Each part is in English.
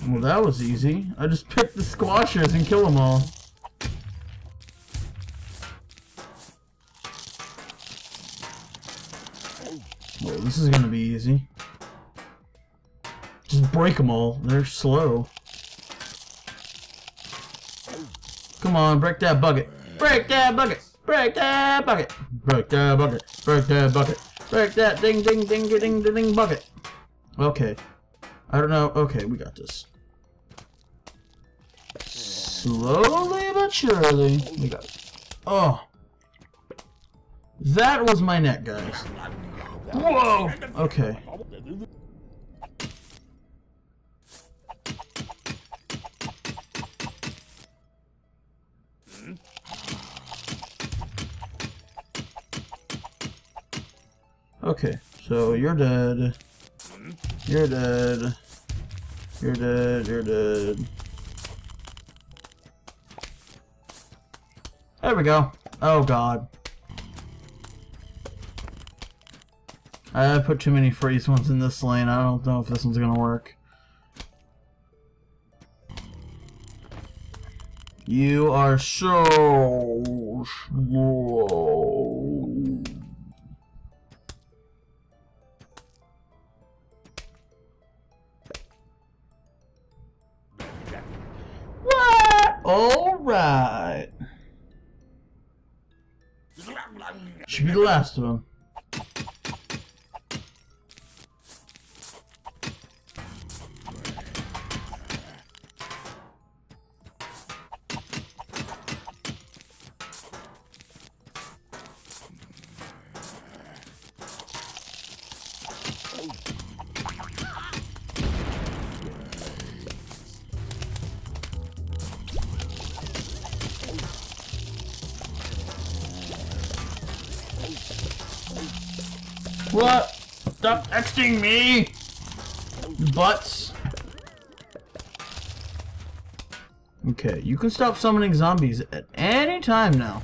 Well, that was easy. I just picked the squashers and kill them all. Well, this is gonna be easy. Just break them all. They're slow. Come on, break that bucket. Break that bucket. Break that bucket. Break that bucket. Break that bucket. Break that ding ding ding ding ding ding bucket. Okay. I don't know. Okay, we got this. Slowly but surely, we got it. Oh. That was my neck, guys. Whoa! Okay. Okay, so you're dead. You're dead. You're dead. You're dead. There we go. Oh god. I put too many freeze ones in this lane. I don't know if this one's gonna work. You are so slow. What? Alright. Should be the last of them. What? Stop texting me! Butts. Okay, you can stop summoning zombies at any time now.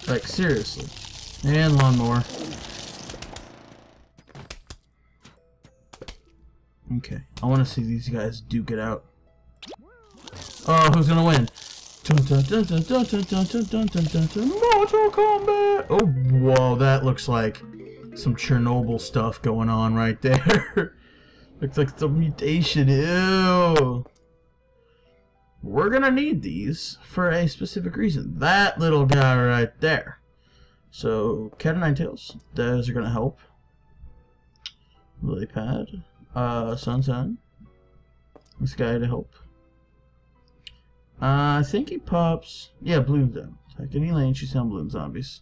Like, seriously. And lawnmower. Okay, I want to see these guys duke it out. Oh, who's gonna win? Mortal Kombat! Oh, whoa, that looks like some Chernobyl stuff going on right there. Looks like some mutation. Ew. We're gonna need these for a specific reason. That little guy right there. So, Cat of Nine Tails. Those are gonna help. Lily Pad. Sunsun. This guy to help. I think he pops. Yeah, balloon zombies. Like any lane, she's on balloon zombies.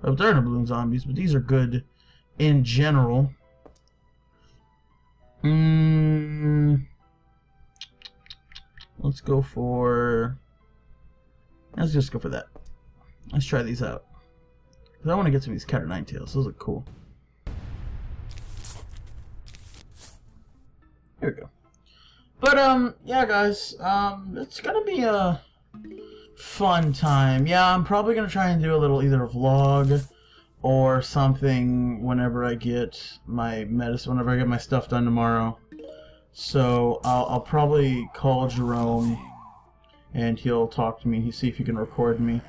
Oh, there are no balloon zombies, but these are good in general. Let's go for. Let's just go for that. Let's try these out. Cause I want to get some of these Cat of Nine Tails. Those look cool. Here we go. But, yeah, guys, it's gonna be a fun time. Yeah, I'm probably gonna try and do a little either vlog or something whenever I get my medicine, whenever I get my stuff done tomorrow. So, I'll probably call Jerome, and he'll talk to me, see if he can record me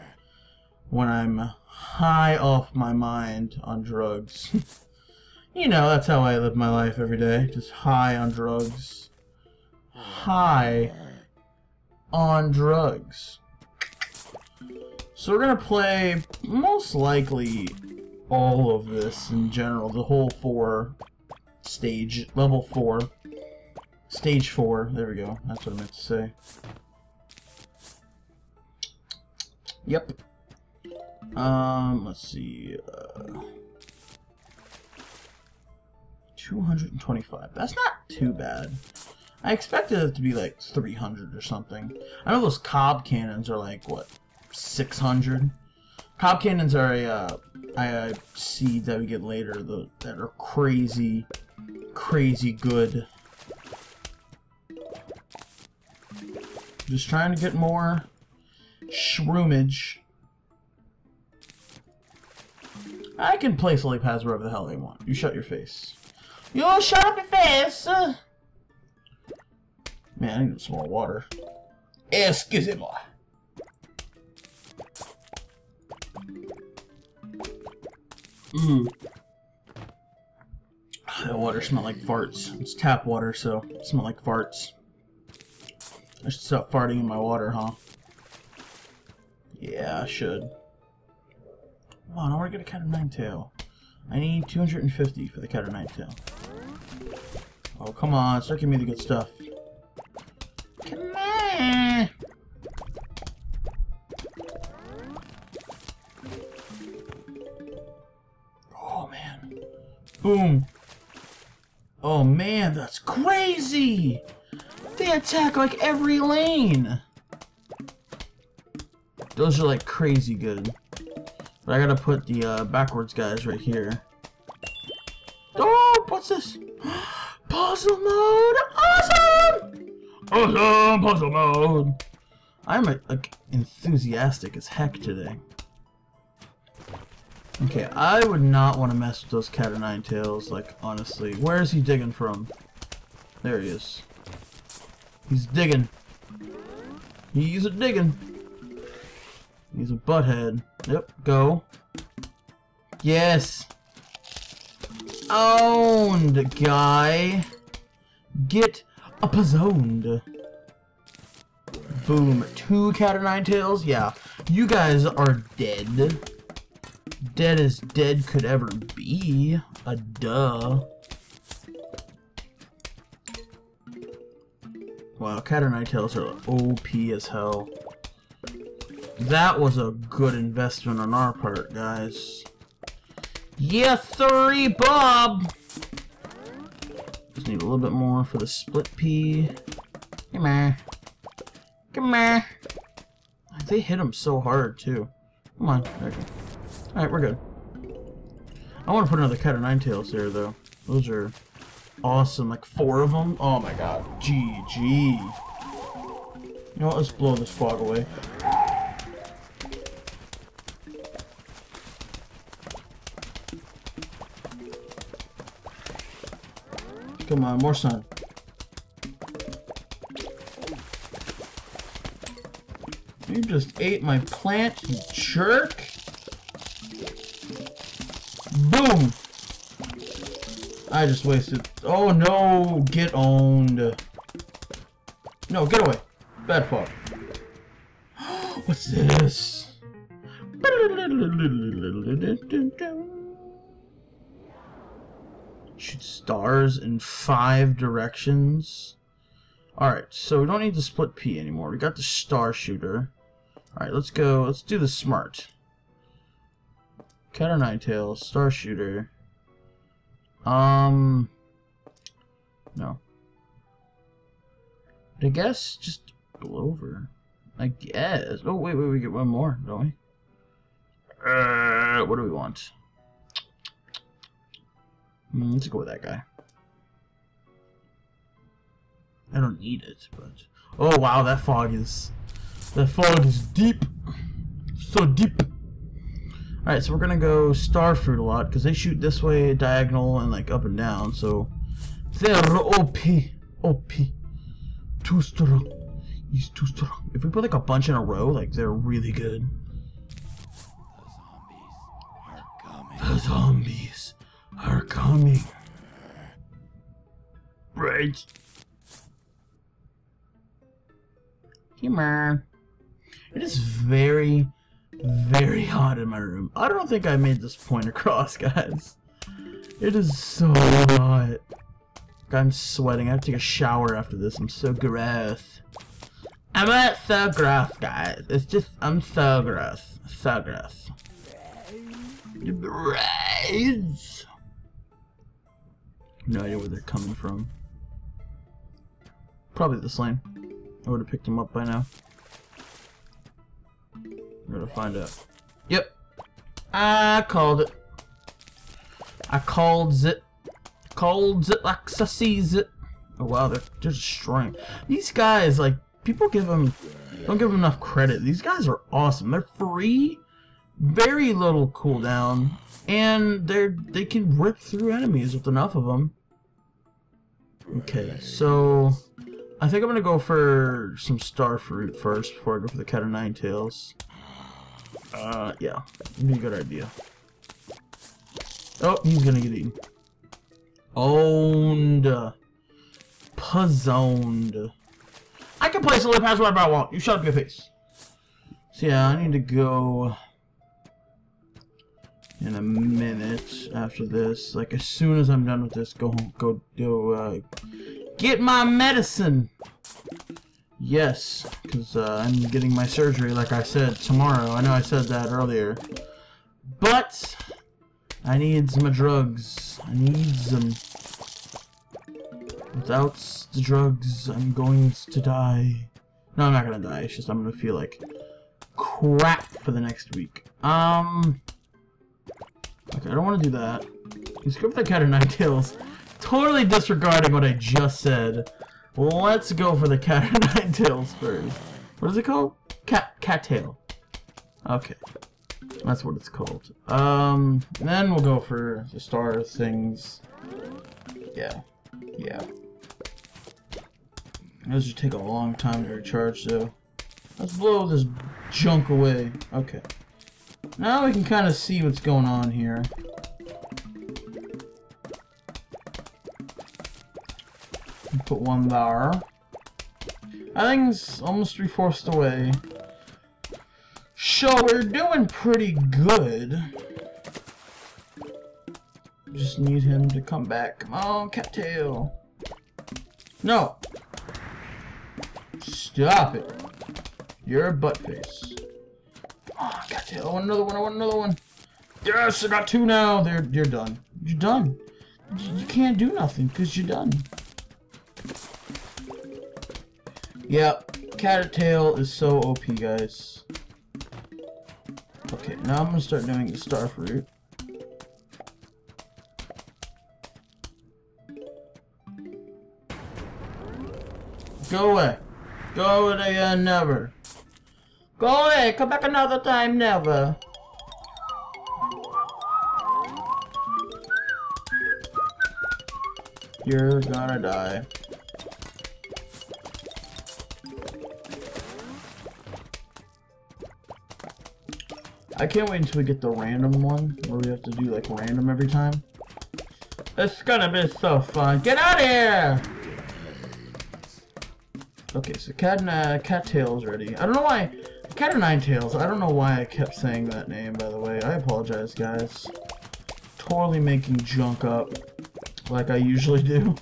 when I'm high off my mind on drugs. You know, that's how I live my life every day, just high on drugs. High on drugs. So we're gonna play most likely all of this in general, the whole level 4, stage 4. There we go. That's what I meant to say. Yep. Let's see. 225. That's not too bad. I expected it to be like 300 or something. I know those cob cannons are like, what, 600? Cob cannons are a seed that we get later that are crazy, crazy good. Just trying to get more shroomage. I can place lily pads wherever the hell they want. You shut your face. You shut up your face! Man, I need some more water. Excusez-moi. That water smelled like farts. It's tap water, so it smelled like farts. I should stop farting in my water, huh? Yeah, I should. Come on, I want to get a cat of nine tail. I need 250 for the cat of nine tail. Oh, come on, start giving me the good stuff. Come on! Oh, man. Boom. Oh, man, that's crazy! They attack like every lane! Those are like crazy good. But I gotta put the backwards guys right here. Oh, what's this? Puzzle mode! Awesome! Awesome puzzle mode! I'm like enthusiastic as heck today. Okay, I would not want to mess with those cat o' nine tails, like, honestly. Where is he digging from? There he is. He's digging. He's a digging. He's a butthead. Yep, go. Yes! Owned, guy! Get up-a-zoned. Boom. 2 cat o' nine tails? Yeah. You guys are dead. Dead as dead could ever be. A duh. Wow, cat o' nine tails are OP as hell. That was a good investment on our part, guys. Yes, sirree, Bob! Just need a little bit more for the split pea. Come on. Come on. They hit him so hard, too. Come on. There we go. Alright, we're good. I want to put another cat o' nine tails there, though. Those are awesome. Like 4 of them. Oh my god. GG. You know what? Let's blow this fog away. Come on, more sun. You just ate my plant, you jerk. Boom! I just wasted. Oh no! Get owned. No, get away. Bad fog. What's this? Shoot stars in 5 directions. Alright, so we don't need the split pea anymore. We got the star shooter. Alright, let's go. Let's do the smart. Cat o' nine tails, star shooter. No. But I guess just blow over. I guess. Oh wait, we get one more, don't we? What do we want? Let's go with that guy. I don't need it, but oh wow, that fog is deep, so deep. All right, so we're gonna go starfruit a lot because they shoot this way, diagonal, and like up and down. So they're OP, too strong. He's too strong. If we put like a bunch in a row, like they're really good. The zombies are coming. Right. Come on. It is very, very hot in my room. I don't think I made this point across, guys. It is so hot. I'm sweating. I have to take a shower after this. I'm so gross. I'm not so gross, guys. It's just, I'm so gross. So gross. Brains. No idea where they're coming from. Probably this lane. I would have picked him up by now. We're gonna find out. Yep. I called it. I called it. Called it like I sees it. Oh wow, they're destroying. These guys, like, people don't give them enough credit. These guys are awesome. They're free, very little cooldown, and they can rip through enemies with enough of them. Okay, so I think I'm gonna go for some star fruit first before I go for the cat of nine tails. Yeah, be a good idea. Oh, he's gonna get eaten. Owned. Puzzoned. I can place a little past whatever I want. You shut up your face. So yeah, I need to go in a minute after this. Like as soon as I'm done with this, go get my medicine. Yes, because I'm getting my surgery, like I said, tomorrow. I know I said that earlier, but I need some drugs. I need some. Without the drugs, I'm going to die. No, I'm not gonna die. It's just I'm gonna feel like crap for the next week. Okay, I don't want to do that. Let's go for the cat of nine tails. Totally disregarding what I just said. Let's go for the cat of nine tails first. What is it called? Cattail. Okay, that's what it's called. Then we'll go for the star things. Yeah. Those should take a long time to recharge, so let's blow this junk away. Okay. Now we can kind of see what's going on here. Put one there. I think it's almost 3/4 the way. So we're doing pretty good. Just need him to come back. Come on, cattail. No. Stop it. You're a butt face. Oh, cattail. I want another one. I want another one. Yes, I got 2 now. You're done. You're done. You can't do nothing because you're done. Yep. Cattail is so OP, guys. Okay, now I'm gonna start doing the star fruit. Go away. Go away, never. Go away, come back another time, never. You're gonna die. I can't wait until we get the random one, where we have to do like random every time. It's gonna be so fun. Get out of here! Okay, so cattail's ready. I don't know why. Cat of nine tails. I don't know why I kept saying that name, by the way. I apologize, guys. Totally making junk up, like I usually do.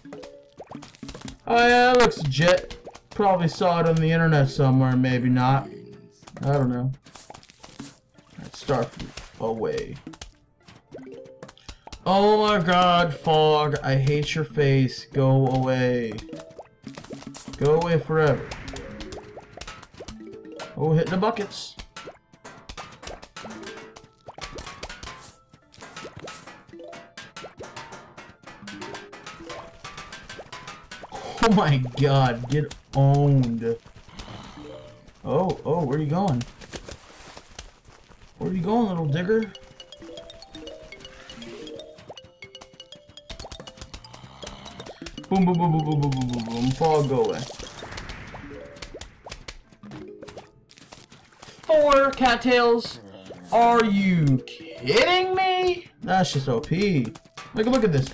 Oh yeah, that looks legit. Probably saw it on the internet somewhere, maybe not. I don't know. Alright, Starfruit, away. Oh my god, Fog, I hate your face. Go away. Go away forever. Oh, hitting the buckets. Oh my god, get owned. Oh, where are you going? Where are you going, little digger? Boom, boom, boom, boom, boom, boom, boom, boom, boom. Fog, go away. 4 cattails? Are you kidding me? That's just OP. Look at this.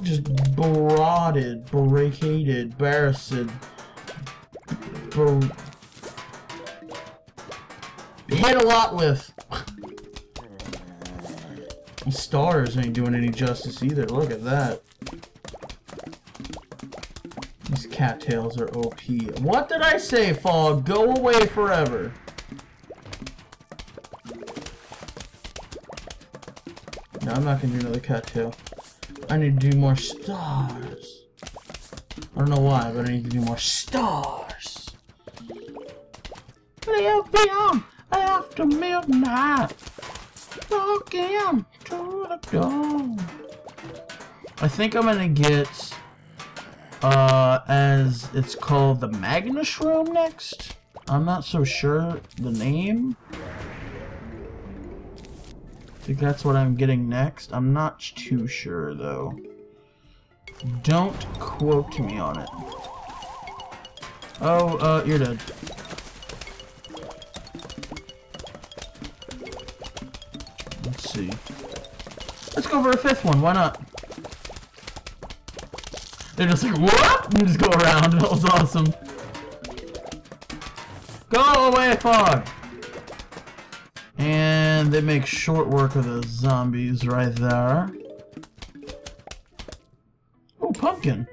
Just broaded, barricaded, barristed. Hit a lot with. Stars ain't doing any justice either. Look at that. These cattails are OP. What did I say, Fog? Go away forever. No, I'm not gonna do another cattail. I need to do more stars. I don't know why, but I need to do more stars. 3 p.m. after midnight. Walking to the door. I think I'm gonna get as it's called the Magnus Room next. I'm not so sure the name. I think that's what I'm getting next. I'm not too sure though. Don't quote me on it. Oh, you're dead. Let's see. Let's go for a fifth one, why not? They're just like, what? And just go around. That was awesome. Go away, fog! And they make short work of the zombies right there. Oh, pumpkin.